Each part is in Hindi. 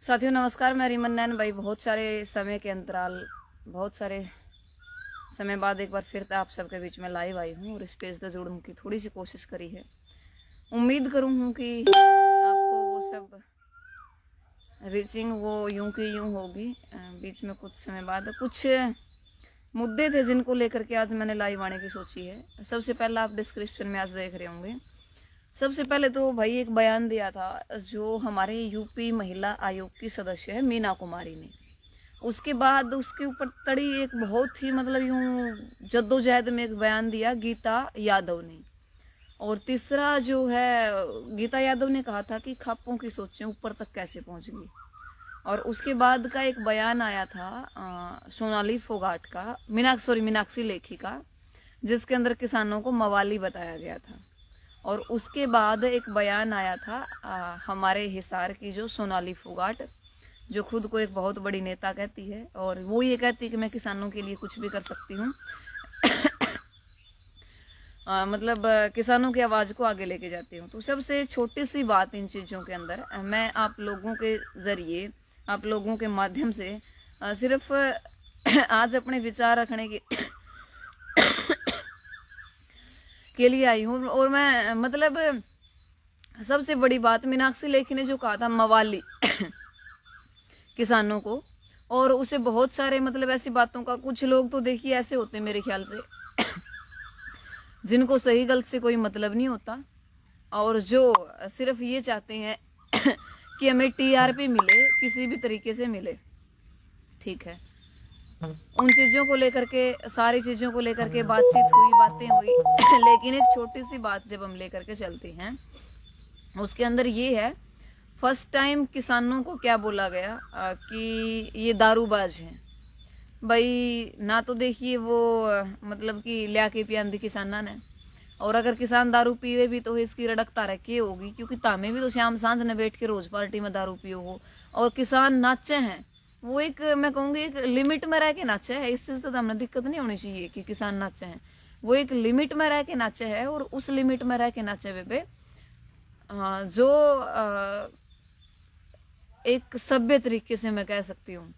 साथियों नमस्कार, मैं रीमन नैन भाई। बहुत सारे समय बाद एक बार फिर आप सबके बीच में लाइव आई हूँ और इस पेज से जुड़ने की थोड़ी सी कोशिश करी है। उम्मीद करूँ हूँ कि आपको वो सब रीचिंग वो यूं की यूं होगी। बीच में कुछ समय बाद कुछ मुद्दे थे जिनको लेकर के आज मैंने लाइव आने की सोची है। सबसे पहला आप डिस्क्रिप्शन में आज देख रहे होंगे। सबसे पहले तो भाई एक बयान दिया था जो हमारे यूपी महिला आयोग की सदस्य है मीना कुमारी ने। उसके बाद उसके ऊपर तड़ी एक बहुत ही मतलब यूं जद्दोजहद में एक बयान दिया गीता यादव ने। और तीसरा जो है, गीता यादव ने कहा था कि खापों की सोचें ऊपर तक कैसे पहुंच गई। और उसके बाद का एक बयान आया था सोनाली फोगाट का, मीनाक्षी लेखी का, जिसके अंदर किसानों को मवाली बताया गया था। और उसके बाद एक बयान आया था हमारे हिसार की जो सोनाली फोगाट, जो खुद को एक बहुत बड़ी नेता कहती है और वो ये कहती है कि मैं किसानों के लिए कुछ भी कर सकती हूँ। मतलब किसानों की आवाज़ को आगे लेके जाती हूँ। तो सबसे छोटी सी बात इन चीज़ों के अंदर मैं आप लोगों के ज़रिए, आप लोगों के माध्यम से सिर्फ आज अपने विचार रखने के लिए आई हूँ। और मैं मतलब सबसे बड़ी बात, मीनाक्षी लेखी ने जो कहा था मवाली किसानों को, और उसे बहुत सारे मतलब ऐसी बातों का, कुछ लोग तो देखिए ऐसे होते हैं मेरे ख्याल से जिनको सही गलत से कोई मतलब नहीं होता और जो सिर्फ ये चाहते हैं कि हमें टीआरपी मिले, किसी भी तरीके से मिले। ठीक है, उन चीज़ों को लेकर के, सारी चीज़ों को लेकर के बातचीत हुई, बातें हुई लेकिन एक छोटी सी बात जब हम लेकर के चलते हैं उसके अंदर ये है, फर्स्ट टाइम किसानों को क्या बोला गया कि ये दारूबाज हैं। भाई ना तो देखिए वो मतलब कि लिया के पियांदी किसाना ने, और अगर किसान दारू पीवे भी तो इसकी रड़कता रखी होगी, क्योंकि तामे भी तो शाम सांझ ने बैठ के रोज पार्टी में दारू पियो हो। और किसान नाचे हैं, वो एक मैं कहूँगी एक लिमिट में रह के नाचे है। इस चीज़ से तो हमें दिक्कत नहीं होनी चाहिए कि किसान नाचे हैं, वो एक लिमिट में रह के नाचे है। और उस लिमिट में रह के नाचे पे जो एक सभ्य तरीके से मैं कह सकती हूँ,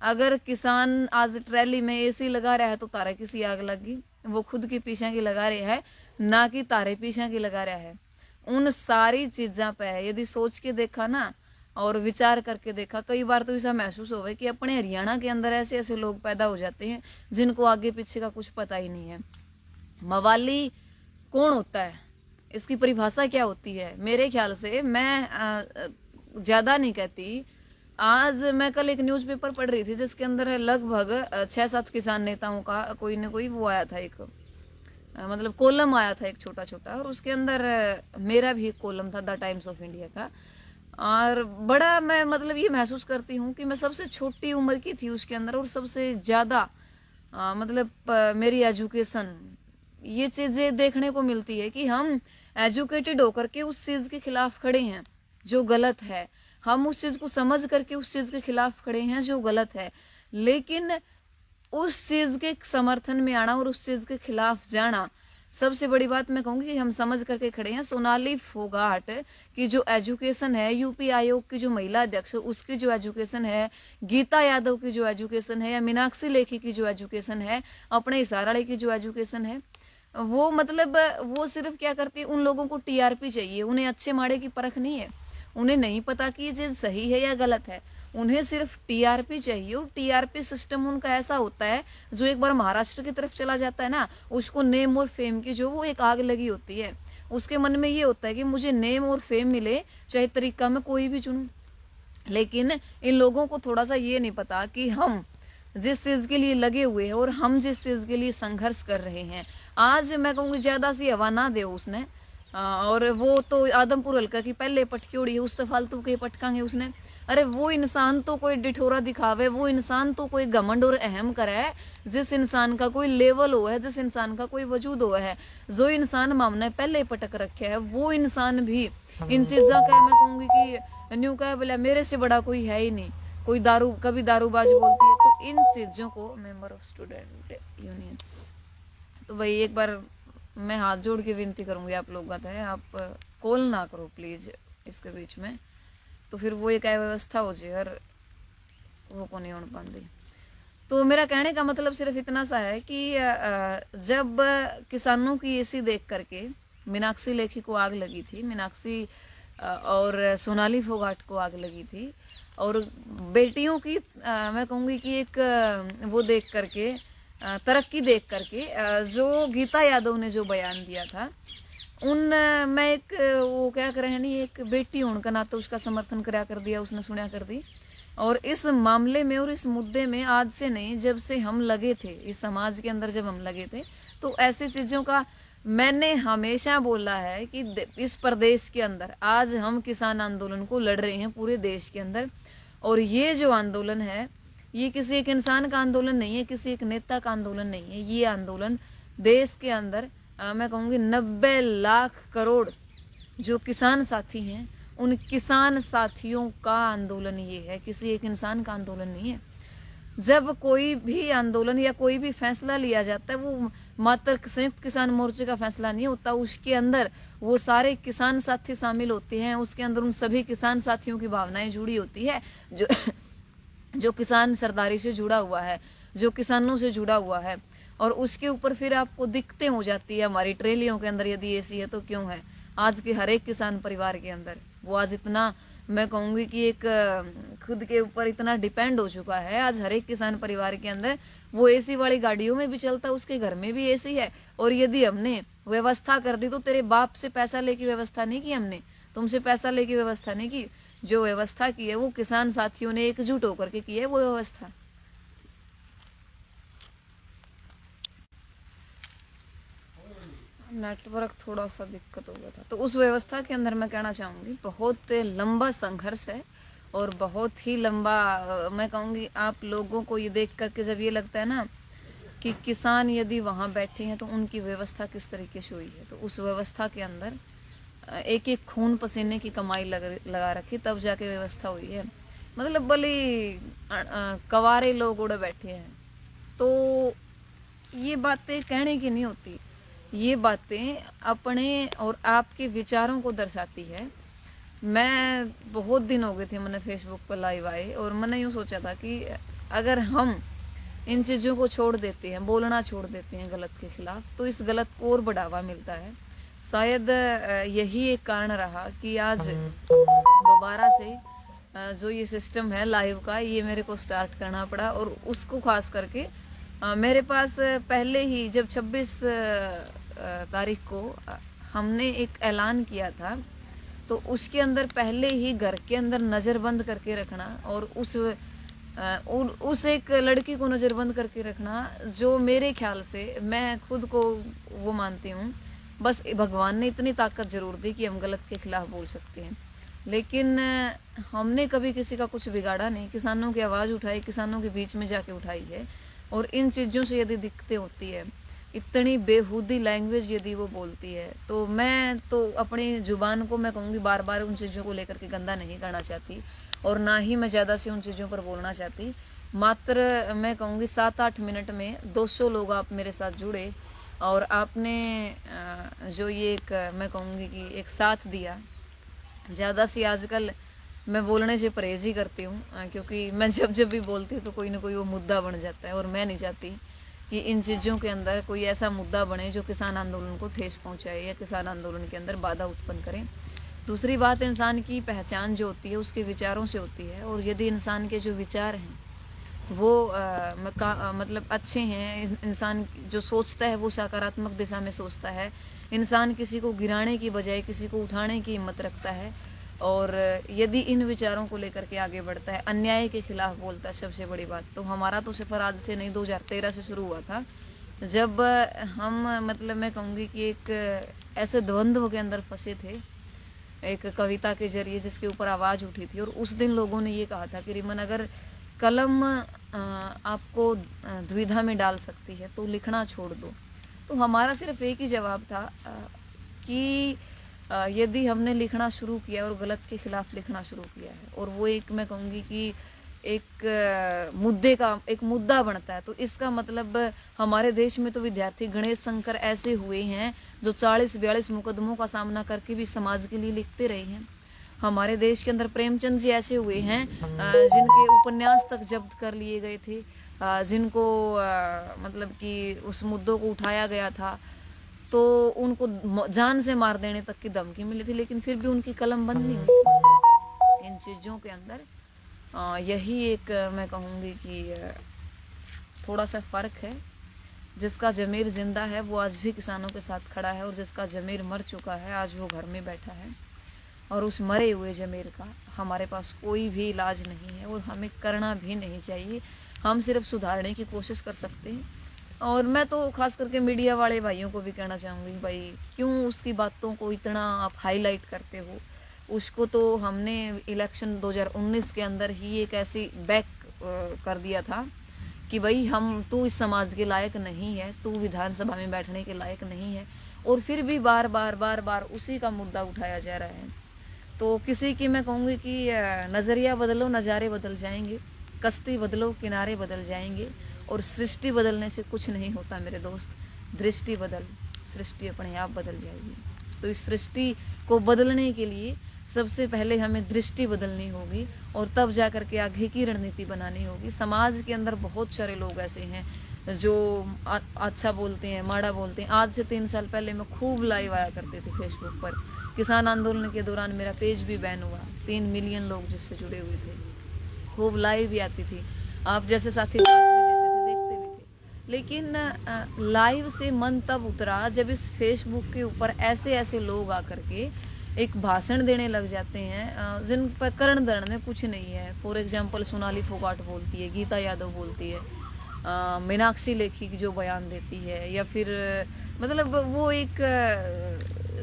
अगर किसान आज ट्रैली में एसी लगा रहा है तो तारे किसी आग लगी, वो खुद की पीछे की लगा रहा है, ना कि तारे पीछे की लगा रहा है। उन सारी चीज़ों पे यदि सोच के देखा ना और विचार करके देखा, कई बार तो ऐसा महसूस होगा कि अपने हरियाणा के अंदर ऐसे ऐसे लोग पैदा हो जाते हैं जिनको आगे पीछे का कुछ पता ही नहीं है। मवाली कौन होता है, इसकी परिभाषा क्या होती है? मेरे ख्याल से, मैं ज़्यादा नहीं कहती, आज मैं कल एक न्यूज़पेपर पढ़ रही थी जिसके अंदर लगभग 6-7 किसान नेताओं का कोई न कोई वो आया था, एक मतलब कॉलम आया था एक छोटा छोटा, और उसके अंदर मेरा भी एक कॉलम था द टाइम्स ऑफ इंडिया का। और बड़ा मैं मतलब ये महसूस करती हूँ कि मैं सबसे छोटी उम्र की थी उसके अंदर, और सबसे ज़्यादा मतलब मेरी एजुकेशन, ये चीज़ें देखने को मिलती है कि हम एजुकेटेड होकर के उस चीज़ के खिलाफ खड़े हैं जो गलत है, हम उस चीज़ को समझ करके उस चीज़ के खिलाफ खड़े हैं जो गलत है। लेकिन उस चीज़ के समर्थन में आना और उस चीज़ के खिलाफ जाना, सबसे बड़ी बात मैं कहूँगी कि हम समझ करके खड़े हैं। सोनाली फोगाट की जो एजुकेशन है, यूपी आयोग की जो महिला अध्यक्ष उसकी जो एजुकेशन है, गीता यादव की जो एजुकेशन है, या मीनाक्षी लेखी की जो एजुकेशन है, अपने इशाराड़ी की जो एजुकेशन है, वो मतलब वो सिर्फ क्या करती है, उन लोगों को टीआरपी चाहिए, उन्हें अच्छे माड़े की परख नहीं है, उन्हें नहीं पता कि ये चीज़ सही है या गलत है, उन्हें सिर्फ टीआरपी चाहिए। और टीआरपी सिस्टम उनका ऐसा होता है, जो एक बार महाराष्ट्र की तरफ चला जाता है ना, उसको नेम और फेम की जो वो एक आग लगी होती है, उसके मन में ये होता है कि मुझे नेम और फेम मिले, चाहे तरीका मैं कोई भी चुनूं। लेकिन इन लोगों को थोड़ा सा ये नहीं पता कि हम जिस चीज के लिए लगे हुए हैं और हम जिस चीज के लिए संघर्ष कर रहे हैं, आज मैं कहूँगी ज्यादा सी हवा ना दे उसने। और वो तो आदमपुर हल्का की पहले पटकी उड़ी है, उस तो फालतू के पटकांगे उसने। अरे वो इंसान तो कोई डिठोरा दिखावे, वो इंसान तो कोई घमंड और अहम करे है, जिस इंसान का कोई लेवल हो है, जिस इंसान का कोई वजूद हो है, जो इंसान मामने पहले पटक रखे है, वो इंसान भी इन चीजों का मैं कहूंगी कि न्यू कह बोला मेरे से बड़ा कोई है ही नहीं। कोई दारू, कभी दारूबाज बोलती है, तो इन चीजों को, मेंबर ऑफ स्टूडेंट यूनियन, तो भाई एक बार मैं हाथ जोड़ के विनती करूंगी आप लोग का है, आप कॉल ना करो प्लीज इसके बीच में। तो फिर वो एक अव्यवस्था हो जाए और वो को नहीं होने पाती। तो मेरा कहने का मतलब सिर्फ इतना सा है कि जब किसानों की एसी देख करके मीनाक्षी लेखी को आग लगी थी, मीनाक्षी और सोनाली फोगाट को आग लगी थी, और बेटियों की मैं कहूँगी कि एक वो देख करके तरक्की देख करके जो गीता यादव ने जो बयान दिया था, मैं एक वो क्या करे नहीं, एक बेटी होने का नाते उसका समर्थन करा कर दिया, उसने सुना कर दी। और इस मामले में और इस मुद्दे में आज से नहीं, जब से हम लगे थे इस समाज के अंदर, जब हम लगे थे, तो ऐसी चीजों का मैंने हमेशा बोला है कि इस प्रदेश के अंदर आज हम किसान आंदोलन को लड़ रहे हैं पूरे देश के अंदर। और ये जो आंदोलन है, ये किसी एक इंसान का आंदोलन नहीं है, किसी एक नेता का आंदोलन नहीं है। ये आंदोलन देश के अंदर मैं कहूँगी 90 लाख करोड़ जो किसान साथी हैं, उन किसान साथियों का आंदोलन ये है, किसी एक इंसान का आंदोलन नहीं है। जब कोई भी आंदोलन या कोई भी फैसला लिया जाता है, वो मात्र संयुक्त किसान मोर्चे का फैसला नहीं होता, उसके अंदर वो सारे किसान साथी शामिल होते हैं, उसके अंदर उन सभी किसान साथियों की भावनाएं जुड़ी होती है, जो किसान सरदारी से जुड़ा हुआ है, जो किसानों से जुड़ा हुआ है। और उसके ऊपर फिर आपको दिक्कतें हो जाती है हमारी ट्रेलियों के अंदर, यदि ऐसी है तो क्यों है। आज के हर एक किसान परिवार के अंदर वो आज इतना मैं कहूँगी कि एक खुद के ऊपर इतना डिपेंड हो चुका है। आज हर एक किसान परिवार के अंदर वो एसी वाली गाड़ियों में भी चलता है, उसके घर में भी एसी है। और यदि हमने व्यवस्था कर दी, तो तेरे बाप से पैसा लेके व्यवस्था नहीं की हमने, तुमसे पैसा लेके व्यवस्था नहीं की। जो व्यवस्था की है वो किसान साथियों ने एकजुट होकर के की है वो व्यवस्था। नेटवर्क थोड़ा सा दिक्कत हो गया था। तो उस व्यवस्था के अंदर मैं कहना चाहूँगी बहुत लंबा संघर्ष है और बहुत ही लंबा मैं कहूँगी आप लोगों को ये देख करके जब ये लगता है ना कि किसान यदि वहाँ बैठे हैं तो उनकी व्यवस्था किस तरीके से हुई है, तो उस व्यवस्था के अंदर एक एक खून पसीने की कमाई लगा रखी, तब जाके व्यवस्था हुई है। मतलब भले कवारे लोग उड़े बैठे हैं, तो ये बातें कहने की नहीं होती, ये बातें अपने और आपके विचारों को दर्शाती है। मैं बहुत दिन हो गए थे मैंने फेसबुक पर लाइव आए, और मैंने यूँ सोचा था कि अगर हम इन चीज़ों को छोड़ देते हैं, बोलना छोड़ देते हैं गलत के खिलाफ, तो इस गलत को और बढ़ावा मिलता है। शायद यही एक कारण रहा कि आज दोबारा से जो ये सिस्टम है लाइव का, ये मेरे को स्टार्ट करना पड़ा। और उसको खास करके मेरे पास पहले ही जब 26 तारीख को हमने एक ऐलान किया था, तो उसके अंदर पहले ही घर के अंदर नज़रबंद करके रखना, और उस एक लड़की को नज़रबंद करके रखना, जो मेरे ख्याल से मैं खुद को वो मानती हूँ, बस भगवान ने इतनी ताकत जरूर दी कि हम गलत के खिलाफ बोल सकते हैं। लेकिन हमने कभी किसी का कुछ बिगाड़ा नहीं, किसानों की आवाज़ उठाई, किसानों के बीच में जाके उठाई है। और इन चीज़ों से यदि दिक्कतें होती है, इतनी बेहूदी लैंग्वेज यदि वो बोलती है, तो मैं तो अपनी जुबान को मैं कहूँगी बार बार उन चीज़ों को लेकर के गंदा नहीं करना चाहती, और ना ही मैं ज़्यादा से उन चीज़ों पर बोलना चाहती। मात्र मैं कहूँगी 7-8 मिनट में 200 लोग आप मेरे साथ जुड़े, और आपने जो ये एक मैं कहूँगी कि एक साथ दिया। ज़्यादा सी आजकल मैं बोलने से परहेज ही करती हूँ, क्योंकि मैं जब भी बोलती हूँ तो कोई ना कोई वो मुद्दा बन जाता है, और मैं नहीं चाहती कि इन चीज़ों के अंदर कोई ऐसा मुद्दा बने जो किसान आंदोलन को ठेस पहुँचाए या किसान आंदोलन के अंदर बाधा उत्पन्न करे। दूसरी बात, इंसान की पहचान जो होती है उसके विचारों से होती है, और यदि इंसान के जो विचार हैं वो मतलब अच्छे हैं, इंसान जो सोचता है वो सकारात्मक दिशा में सोचता है, इंसान किसी को गिराने की बजाय किसी को उठाने की हिम्मत रखता है, और यदि इन विचारों को लेकर के आगे बढ़ता है, अन्याय के खिलाफ बोलता है, सबसे बड़ी बात तो हमारा तो सफ़र आज से नहीं 2013 से शुरू हुआ था, जब हम मतलब मैं कहूँगी कि एक ऐसे द्वंद्व के अंदर फंसे थे एक कविता के जरिए जिसके ऊपर आवाज़ उठी थी। और उस दिन लोगों ने ये कहा था कि रिमन, अगर कलम आपको दुविधा में डाल सकती है तो लिखना छोड़ दो। तो हमारा सिर्फ एक ही जवाब था कि यदि हमने लिखना शुरू किया और गलत के खिलाफ लिखना शुरू किया है, और वो एक मैं कहूँगी कि एक मुद्दे का एक मुद्दा बनता है, तो इसका मतलब हमारे देश में तो विद्यार्थी गणेश शंकर ऐसे हुए हैं जो 40-42 मुकदमों का सामना करके भी समाज के लिए लिखते रहे हैं। हमारे देश के अंदर प्रेमचंद जी ऐसे हुए हैं जिनके उपन्यास तक जब्त कर लिए गए थे, जिनको मतलब कि उस मुद्दों को उठाया गया था तो उनको जान से मार देने तक की धमकी मिली थी, लेकिन फिर भी उनकी कलम बंद नहीं हुई थी। इन चीज़ों के अंदर यही एक मैं कहूँगी कि थोड़ा सा फ़र्क है। जिसका ज़मीर ज़िंदा है वो आज भी किसानों के साथ खड़ा है, और जिसका ज़मीर मर चुका है आज वो घर में बैठा है। और उस मरे हुए ज़मीर का हमारे पास कोई भी इलाज नहीं है और हमें करना भी नहीं चाहिए। हम सिर्फ सुधारने की कोशिश कर सकते हैं। और मैं तो खास करके मीडिया वाले भाइयों को भी कहना चाहूँगी, भाई क्यों उसकी बातों को इतना आप हाईलाइट करते हो। उसको तो हमने इलेक्शन 2019 के अंदर ही एक ऐसी बैक कर दिया था कि भाई तू इस समाज के लायक नहीं है, तू विधानसभा में बैठने के लायक नहीं है, और फिर भी बार बार उसी का मुद्दा उठाया जा रहा है। तो किसी की मैं कहूँगी कि नज़रिया बदलो नज़ारे बदल जाएंगे, कश्ती बदलो किनारे बदल जाएंगे, और सृष्टि बदलने से कुछ नहीं होता मेरे दोस्त। दृष्टि बदल, सृष्टि अपने आप बदल जाएगी। तो इस सृष्टि को बदलने के लिए सबसे पहले हमें दृष्टि बदलनी होगी, और तब जा कर के आगे की रणनीति बनानी होगी। समाज के अंदर बहुत सारे लोग ऐसे हैं जो अच्छा बोलते हैं, माड़ा बोलते हैं। आज से 3 साल पहले मैं खूब लाइव आया करते थे फेसबुक पर। किसान आंदोलन के दौरान मेरा पेज भी बैन हुआ, 3 मिलियन लोग जिससे जुड़े हुए थे। खूब लाइव भी आती थी, आप जैसे साथी साथ भी देते थे, देखते भी थे। लेकिन लाइव से मन तब उतरा जब इस फेसबुक के ऊपर ऐसे ऐसे लोग आकर के एक भाषण देने लग जाते हैं जिन पर करण धरण में कुछ नहीं है। फॉर एग्जाम्पल सोनाली फोगाट बोलती है, गीता यादव बोलती है, मीनाक्षी लेखी जो बयान देती है, या फिर मतलब वो एक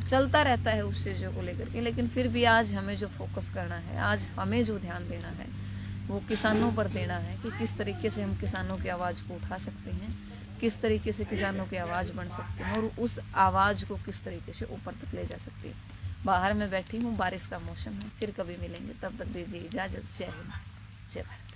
चलता रहता है उस चीज़ों को लेकर के। लेकिन फिर भी आज हमें जो फोकस करना है, आज हमें जो ध्यान देना है वो किसानों पर देना है कि किस तरीके से हम किसानों की आवाज़ को उठा सकते हैं, किस तरीके से किसानों की आवाज़ बन सकते हैं, और उस आवाज़ को किस तरीके से ऊपर तक ले जा सकते हैं। बाहर में बैठी हूँ, बारिश का मौसम है, फिर कभी मिलेंगे, तब तक दीजिए इजाज़त। जय हिंद, जय भारत।